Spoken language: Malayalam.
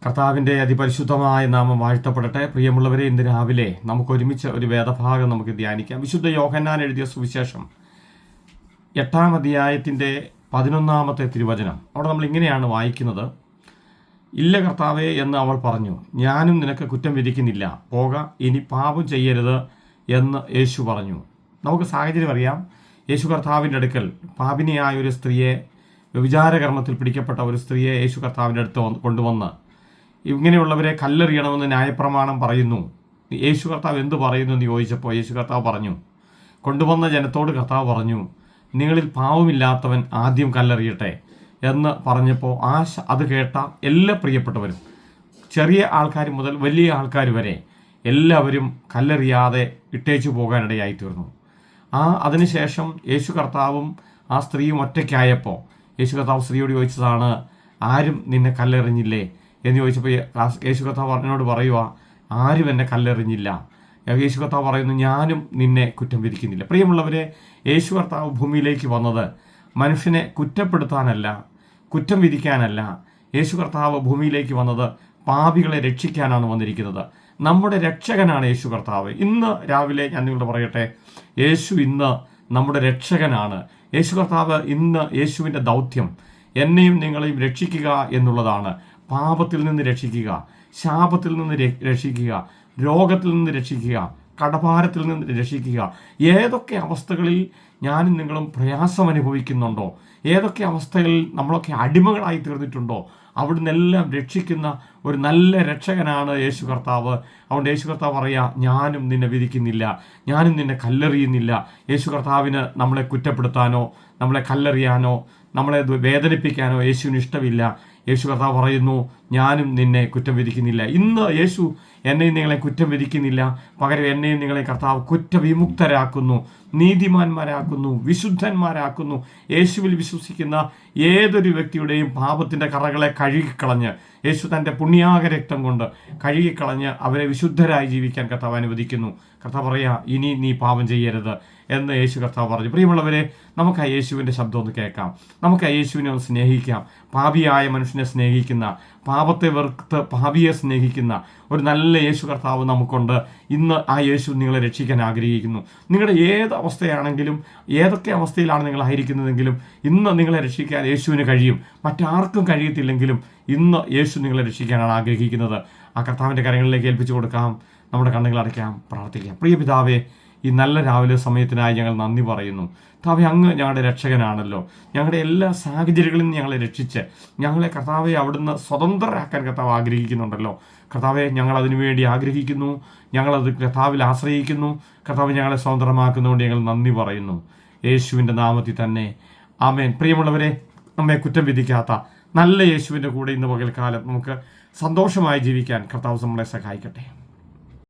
കർത്താവിൻ്റെ അതിപരിശുദ്ധമായ നാമം വാഴ്ത്തപ്പെടട്ടെ. പ്രിയമുള്ളവരെ, ഇന്ന് രാവിലെ നമുക്ക് ഒരുമിച്ച് ഒരു വേദഭാഗം നമുക്ക് ധ്യാനിക്കാം. വിശുദ്ധ യോഹന്നാൻ എഴുതിയ സുവിശേഷം 8-ാം അധ്യായത്തിൻ്റെ 11-ാമത്തെ തിരുവചനം. അവിടെ നമ്മൾ ഇങ്ങനെയാണ് വായിക്കുന്നത്: ഇല്ല കർത്താവേ എന്ന് അവൾ പറഞ്ഞു, ഞാനും നിനക്ക് കുറ്റം വിധിക്കുന്നില്ല, പോക, ഇനി പാപം ചെയ്യരുത് എന്ന് യേശു പറഞ്ഞു. നമുക്ക് സാഹചര്യം അറിയാം. യേശു കർത്താവിൻ്റെ അടുക്കൽ പാപിനിയായ ഒരു സ്ത്രീയെ, വ്യഭിചാരകർമ്മത്തിൽ പിടിക്കപ്പെട്ട ഒരു സ്ത്രീയെ യേശു കർത്താവിൻ്റെ അടുത്ത് കൊണ്ടുവന്ന് ഇങ്ങനെയുള്ളവരെ കല്ലെറിയണമെന്ന് ന്യായപ്രമാണം പറയുന്നു. യേശു കർത്താവ് എന്ത് പറയുന്നു എന്ന് ചോദിച്ചപ്പോൾ യേശു കർത്താവ് പറഞ്ഞു, കൊണ്ടുവന്ന ജനത്തോട് കർത്താവ് പറഞ്ഞു, നിങ്ങളിൽ പാവമില്ലാത്തവൻ ആദ്യം കല്ലെറിയട്ടെ എന്ന് പറഞ്ഞപ്പോൾ അത് കേട്ട എല്ലാ പ്രിയപ്പെട്ടവരും, ചെറിയ ആൾക്കാർ മുതൽ വലിയ ആൾക്കാർ വരെ എല്ലാവരും കല്ലെറിയാതെ ഇട്ടേച്ചു പോകാനിടയായി തീർന്നു. അതിനുശേഷം യേശു കർത്താവും ആ സ്ത്രീയും ഒറ്റയ്ക്കായപ്പോൾ യേശു കർത്താവ് സ്ത്രീയോട് ചോദിച്ചതാണ്, ആരും നിന്നെ കല്ലെറിഞ്ഞില്ലേ എന്ന് ചോദിച്ചപ്പോൾ യേശു കർത്താവ് എന്നോട് പറയുക, ആരും എന്നെ കല്ലെറിഞ്ഞില്ല. യേശു കർത്താവ് പറയുന്നു, ഞാനും നിന്നെ കുറ്റം വിധിക്കുന്നില്ല. പ്രിയമുള്ളവരെ, യേശു കർത്താവ് ഭൂമിയിലേക്ക് വന്നത് മനുഷ്യനെ കുറ്റപ്പെടുത്താനല്ല, കുറ്റം വിധിക്കാനല്ല. യേശു കർത്താവ് ഭൂമിയിലേക്ക് വന്നത് പാപികളെ രക്ഷിക്കാനാണ് വന്നിരിക്കുന്നത്. നമ്മുടെ രക്ഷകനാണ് യേശു കർത്താവ്. ഇന്ന് രാവിലെ ഞാൻ നിങ്ങളോട് പറയട്ടെ, യേശു ഇന്ന് നമ്മുടെ രക്ഷകനാണ്. യേശു കർത്താവ് ഇന്ന്, യേശുവിൻ്റെ ദൗത്യം എന്നെയും നിങ്ങളെയും രക്ഷിക്കുക എന്നുള്ളതാണ്. പാപത്തിൽ നിന്ന് രക്ഷിക്കുക, ശാപത്തിൽ നിന്ന് രക്ഷിക്കുക, രോഗത്തിൽ നിന്ന് രക്ഷിക്കുക, കടഭാരത്തിൽ നിന്ന് രക്ഷിക്കുക. ഏതൊക്കെ അവസ്ഥകളിൽ ഞാനും നിങ്ങളും പ്രയാസം അനുഭവിക്കുന്നുണ്ടോ, ഏതൊക്കെ അവസ്ഥകളിൽ നമ്മളൊക്കെ അടിമകളായി തീർന്നിട്ടുണ്ടോ, അവിടുന്ന് എല്ലാം രക്ഷിക്കുന്ന ഒരു നല്ല രക്ഷകനാണ് യേശു കർത്താവ്. അതുകൊണ്ട് യേശു കർത്താവ് പറയുക, ഞാനും നിന്നെ വിധിക്കുന്നില്ല, ഞാനും നിന്നെ കല്ലെറിയുന്നില്ല. യേശു കർത്താവിന് നമ്മളെ കുറ്റപ്പെടുത്താനോ നമ്മളെ കല്ലെറിയാനോ നമ്മളെ വേദനിപ്പിക്കാനോ യേശുവിന് ഇഷ്ടമില്ല. യേശു കർത്താവ് പറയുന്നു, ഞാനും നിന്നെ കുറ്റം വിധിക്കുന്നില്ല. ഇന്ന് യേശു എന്നെയും നിങ്ങളെ കുറ്റം വിധിക്കുന്നില്ല, പകരം എന്നെയും നിങ്ങളെ കർത്താവ് കുറ്റവിമുക്തരാക്കുന്നു, നീതിമാന്മാരാക്കുന്നു, വിശുദ്ധന്മാരാക്കുന്നു. യേശുവിൽ വിശ്വസിക്കുന്ന ഏതൊരു വ്യക്തിയുടെയും പാപത്തിൻ്റെ കറകളെ കഴുകിക്കളഞ്ഞ്, യേശു തൻ്റെ പുണ്യാക രക്തം കൊണ്ട് കഴുകിക്കളഞ്ഞ് അവരെ വിശുദ്ധരായി ജീവിക്കാൻ കർത്താവ് അനുവദിക്കുന്നു. കർത്താവ് പറയുക, ഇനി നീ പാപം ചെയ്യരുത് എന്ന് യേശു കർത്താവ് പറഞ്ഞു. പ്രിയമുള്ളവരെ, നമുക്ക് ആ യേശുവിൻ്റെ ശബ്ദം ഒന്ന് കേൾക്കാം. നമുക്ക് ആ യേശുവിനെ ഒന്ന് സ്നേഹിക്കാം. പാപിയായ മനുഷ്യനെ സ്നേഹിക്കുന്ന, പാപത്തെ വെറുത്ത് പാപിയെ സ്നേഹിക്കുന്ന ഒരു നല്ല യേശു കർത്താവ് നമുക്കുണ്ട്. ഇന്ന് ആ യേശു നിങ്ങളെ രക്ഷിക്കാൻ ആഗ്രഹിക്കുന്നു. നിങ്ങളുടെ ഏത് അവസ്ഥയാണെങ്കിലും, ഏതൊക്കെ അവസ്ഥയിലാണ് നിങ്ങളായിരിക്കുന്നതെങ്കിലും, ഇന്ന് നിങ്ങളെ രക്ഷിക്കാൻ യേശുവിന് കഴിയും. മറ്റാർക്കും കഴിയത്തില്ലെങ്കിലും ഇന്ന് യേശു നിങ്ങളെ രക്ഷിക്കാനാണ് ആഗ്രഹിക്കുന്നത്. ആ കർത്താവിൻ്റെ കരങ്ങളിലേക്ക് ഏൽപ്പിച്ചു കൊടുക്കാം. നമ്മുടെ കണ്ണുകൾ അടയ്ക്കാം, പ്രാർത്ഥിക്കാം. പ്രിയ പിതാവേ, ഈ നല്ല രാവിലെ സമയത്തിനായി ഞങ്ങൾ നന്ദി പറയുന്നു. കർത്താവെ, അങ്ങ് ഞങ്ങളുടെ രക്ഷകനാണല്ലോ. ഞങ്ങളുടെ എല്ലാ സാഹചര്യങ്ങളിൽ നിന്ന് ഞങ്ങളെ രക്ഷിച്ച് ഞങ്ങളെ കർത്താവെ അവിടുന്ന് സ്വതന്ത്രരാക്കാൻ കർത്താവ് ആഗ്രഹിക്കുന്നുണ്ടല്ലോ. കർത്താവെ, ഞങ്ങൾ അതിനുവേണ്ടി ആഗ്രഹിക്കുന്നു, ഞങ്ങളത് കർത്താവിൽ ആശ്രയിക്കുന്നു. കർത്താവ് ഞങ്ങളെ സ്വതന്ത്രമാക്കുന്നതുകൊണ്ട് ഞങ്ങൾ നന്ദി പറയുന്നു. യേശുവിൻ്റെ നാമത്തിൽ തന്നെ ആമേൻ. പ്രിയമുള്ളവരെ, നമ്മെ കുറ്റം വിധിക്കാത്ത നല്ല യേശുവിൻ്റെ കൂടെ ഇന്ന് പകൽക്കാലം നമുക്ക് സന്തോഷമായി ജീവിക്കാൻ കർത്താവ് നമ്മളെ സഹായിക്കട്ടെ.